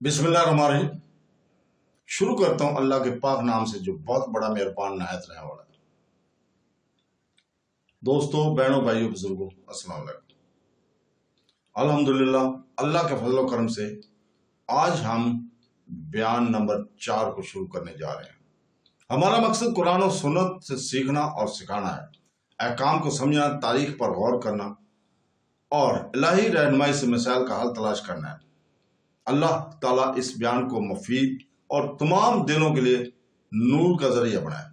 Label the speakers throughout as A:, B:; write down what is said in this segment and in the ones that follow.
A: بسم اللہ الرحمن الرحیم۔ شروع کرتا ہوں اللہ کے پاک نام سے جو بہت بڑا مہربان نہایت رحم والا ہے۔ دوستوں، بہنوں، بھائیوں، بزرگوں، السلام علیکم۔ الحمدللہ اللہ کے فضل و کرم سے آج ہم بیان نمبر 4 کو شروع کرنے جا رہے ہیں۔ ہمارا مقصد قرآن و سنت سے سیکھنا اور سکھانا ہے، احکام کو سمجھنا، تاریخ پر غور کرنا اور الہی رہنمائی سے مسائل کا حل تلاش کرنا ہے۔ اللہ تعالیٰ اس بیان کو مفید اور تمام دلوں کے لیے نور کا ذریعہ بنائے۔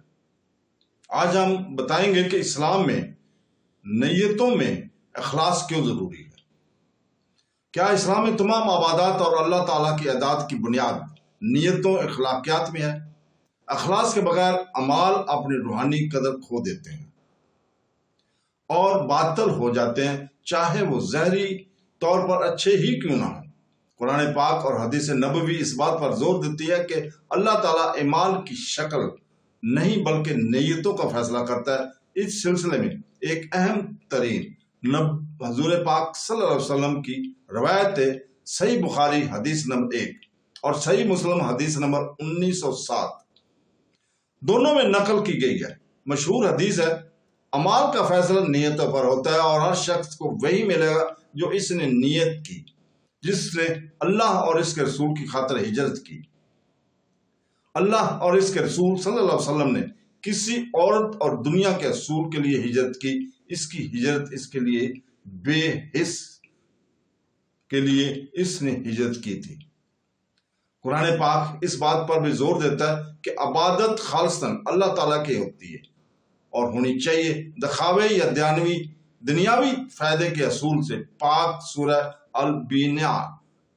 A: آج ہم بتائیں گے کہ اسلام میں نیتوں میں اخلاص کیوں ضروری ہے۔ کیا اسلام میں تمام عبادات اور اللہ تعالیٰ کی عطاعت کی بنیاد نیتوں اخلاقیات میں ہے؟ اخلاص کے بغیر اعمال اپنی روحانی قدر کھو دیتے ہیں اور باطل ہو جاتے ہیں، چاہے وہ ظاہری طور پر اچھے ہی کیوں نہ ہوں۔ قرآن پاک اور حدیث نبوی اس بات پر زور دیتی ہے کہ اللہ تعالیٰ اعمال کی شکل نہیں بلکہ نیتوں کا فیصلہ کرتا ہے۔ اس سلسلے میں ایک اہم ترین حضور پاک صلی اللہ علیہ وسلم کی روایت ہے، صحیح بخاری حدیث نمبر 1 اور صحیح مسلم حدیث نمبر 1907، دونوں میں نقل کی گئی ہے۔ مشہور حدیث ہے، اعمال کا فیصلہ نیتوں پر ہوتا ہے اور ہر شخص کو وہی ملے گا جو اس نے نیت کی، جس نے اللہ اور اس کے رسول کی خاطر ہجرت کی۔ اللہ اور اس کے رسول صلی اللہ علیہ وسلم نے کسی عورت اور دنیا کے اصول کے لیے ہجرت کی، اس کی ہجرت اس کے لیے بے حس کے لیے اس نے ہجرت کی تھی۔ قرآن پاک اس بات پر بھی زور دیتا ہے کہ عبادت خالصاً اللہ تعالیٰ کی ہوتی ہے اور ہونی چاہیے، دکھاوے یا دنیاوی فائدے کے اصول سے پاک۔ سورہ البینہ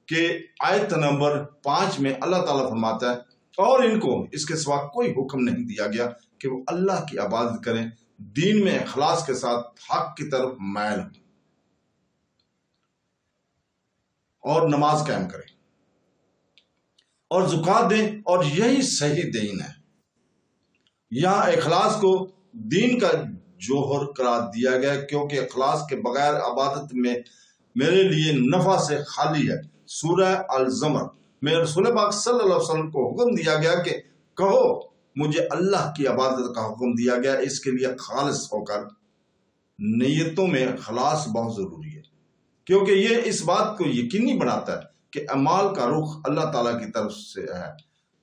A: کے آیت نمبر 5 میں اللہ تعالیٰ فرماتا ہے، اور ان کو اس کے سوا کوئی حکم نہیں دیا گیا کہ وہ اللہ کی عبادت کریں، دین میں اخلاص کے ساتھ حق کی طرف مائل ہوں اور نماز قائم کریں اور زکوٰۃ دیں، اور یہی صحیح دین ہے۔ یہاں اخلاص کو دین کا جوہر قرار دیا گیا کیونکہ اخلاص کے بغیر عبادت میں میرے لیے نفع سے خالی ہے۔ سورہ الزمر میں رسول پاک صلی اللہ علیہ وسلم کو حکم دیا گیا کہ کہو مجھے اللہ کی عبادت کا حکم دیا گیا، اس کے لیے خالص ہو کر۔ نیتوں میں اخلاص بہت ضروری ہے کیونکہ یہ اس بات کو یقینی بناتا ہے کہ اعمال کا رخ اللہ تعالیٰ کی طرف سے ہے،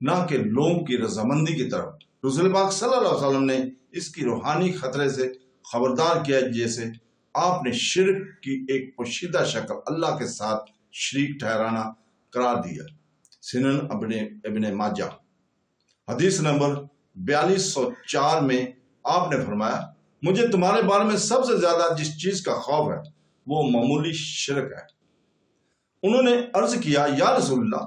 A: نہ کہ لوگوں کی رضامندی کی طرف۔ رسول پاک صلی اللہ علیہ وسلم نے اس کی روحانی خطرے سے خبردار کیا، جیسے آپ نے شرک کی ایک پوشیدہ شکل اللہ کے ساتھ شریک ٹھہرانا قرار دیا۔ سنن ابن ماجہ حدیث نمبر 4204 میں آپ نے فرمایا، مجھے تمہارے بارے میں سب سے زیادہ جس چیز کا خوف ہے وہ معمولی شرک ہے۔ انہوں نے عرض کیا، یا رسول اللہ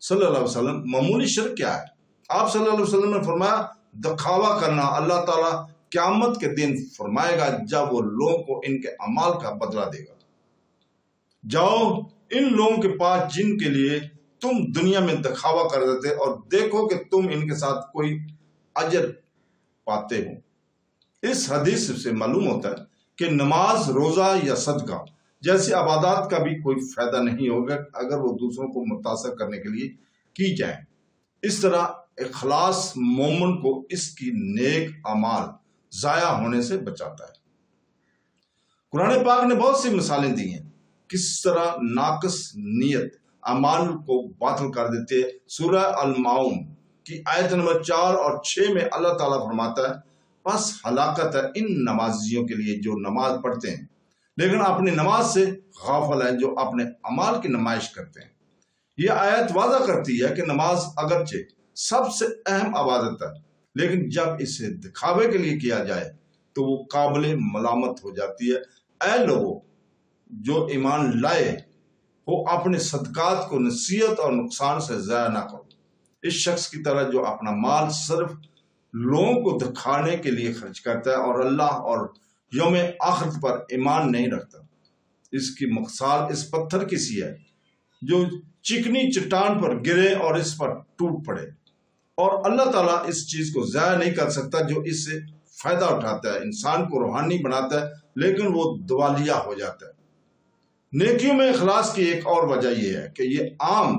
A: صلی اللہ علیہ وسلم، معمولی شرک کیا ہے؟ آپ صلی اللہ علیہ وسلم نے فرمایا، دکھاوا کرنا۔ اللہ تعالیٰ قیامت کے دن فرمائے گا جب وہ لوگوں کو ان کے اعمال کا بدلہ دے گا، جاؤ ان لوگوں کے پاس جن کے لیے تم دنیا میں دکھاوا کر دیتے اور دیکھو کہ تم ان کے ساتھ کوئی اجر پاتے ہو۔ اس حدیث سے معلوم ہوتا ہے کہ نماز، روزہ یا صدقہ جیسی عبادات کا بھی کوئی فائدہ نہیں ہوگا اگر وہ دوسروں کو متاثر کرنے کے لیے کی جائیں۔ اس طرح اخلاص مومن کو اس کی نیک اعمال ضائع ہونے سے بچاتا ہے۔ قرآن پاک نے بہت سی مثالیں دی ہیں کس طرح ناقص نیت اعمال کو باطل کر دیتے ہیں۔ سورہ الماؤن کی آیت نمبر 4 اور 6 میں اللہ تعالیٰ فرماتا ہے، بس ہلاکت ہے ان نمازیوں کے لیے جو نماز پڑھتے ہیں لیکن اپنی نماز سے غافل ہیں، جو اپنے اعمال کی نمائش کرتے ہیں۔ یہ آیت واضح کرتی ہے کہ نماز اگرچہ سب سے اہم عبادت ہے لیکن جب اسے دکھاوے کے لیے کیا جائے تو وہ قابل ملامت ہو جاتی ہے۔ اے لوگوں جو ایمان لائے ہو، اپنے صدقات کو نصیحت اور نقصان سے ضائع نہ کرو، اس شخص کی طرح جو اپنا مال صرف لوگوں کو دکھانے کے لیے خرچ کرتا ہے اور اللہ اور یوم آخرت پر ایمان نہیں رکھتا۔ اس کی مثال اس پتھر کی سی ہے جو چکنی چٹان پر گرے اور اس پر ٹوٹ پڑے، اور اللہ تعالیٰ اس چیز کو ضائع نہیں کر سکتا جو اس سے فائدہ اٹھاتا ہے، انسان کو روحانی بناتا ہے لیکن وہ دیوالیہ ہو جاتا ہے۔ نیکیوں میں اخلاص کی ایک اور وجہ یہ ہے کہ یہ عام